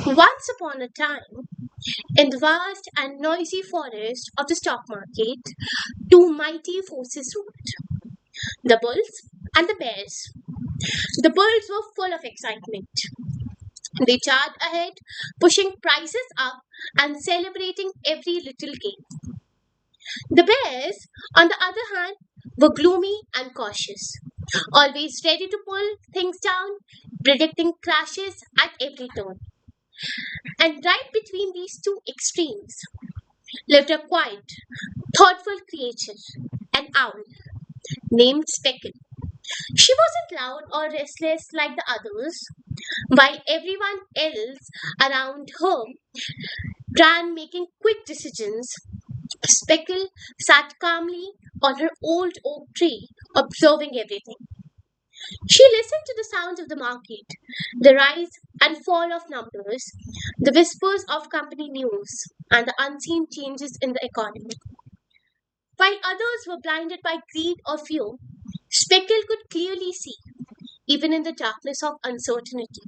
Once upon a time, in the vast and noisy forest of the stock market, two mighty forces ruled, the bulls and the bears. The bulls were full of excitement. They charged ahead, pushing prices up and celebrating every little gain. The bears, on the other hand, were gloomy and cautious, always ready to pull things down, predicting crashes at every turn. And right between these two extremes lived a quiet, thoughtful creature, an owl named Speckle. She wasn't loud or restless like the others, while everyone else around her ran making quick decisions. Speckle sat calmly on her old oak tree, observing everything. She listened to the sounds of the market, the rise and fall of numbers, the whispers of company news, and the unseen changes in the economy. While others were blinded by greed or fear, Speckle could clearly see, even in the darkness of uncertainty.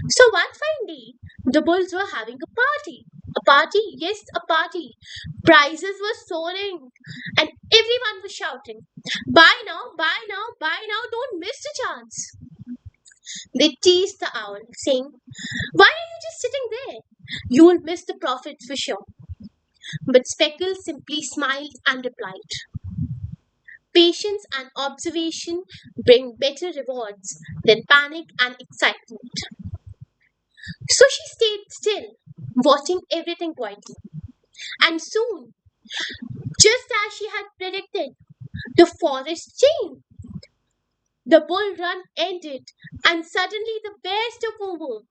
So one fine day, the bulls were having a party. A party? Yes, a party. Prices were soaring, and everyone was shouting, buy now, buy now, buy now, don't miss the chance. They teased the owl, saying, why are you just sitting there? You will miss the profit for sure. But Speckle simply smiled and replied, patience and observation bring better rewards than panic and excitement. So she stayed still, watching everything quietly. And soon, just as she had predicted, the forest changed. The bull run ended, and suddenly the bears took over.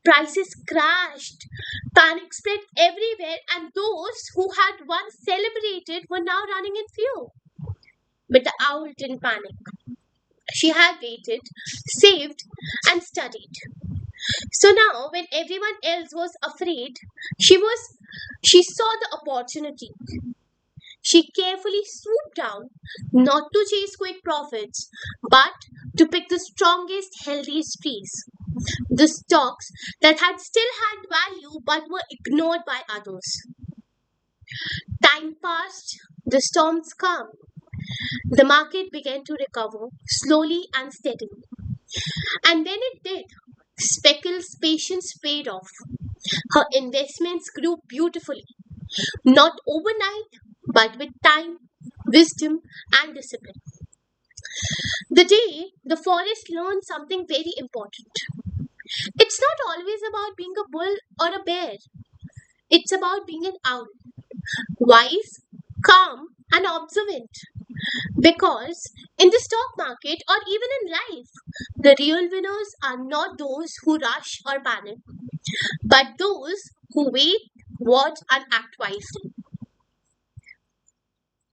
Prices crashed, panic spread everywhere, and those who had once celebrated were now running in fear. But the owl didn't panic. She had waited, saved, and studied. So now, when everyone else was afraid, she was she saw the opportunity. She carefully swooped down, not to chase quick profits, but to pick the strongest, healthiest trees. The stocks that had still had value but were ignored by others. Time passed, the storms calmed. The market began to recover slowly and steadily. And when it did, Speckle's patience paid off. Her investments grew beautifully, not overnight, but with time, wisdom, and discipline. The day the forest learned something very important. It's not always about being a bull or a bear, it's about being an owl, wise, calm, and observant. Because in the stock market or even in life, the real winners are not those who rush or panic, but those who wait, watch, and act wisely.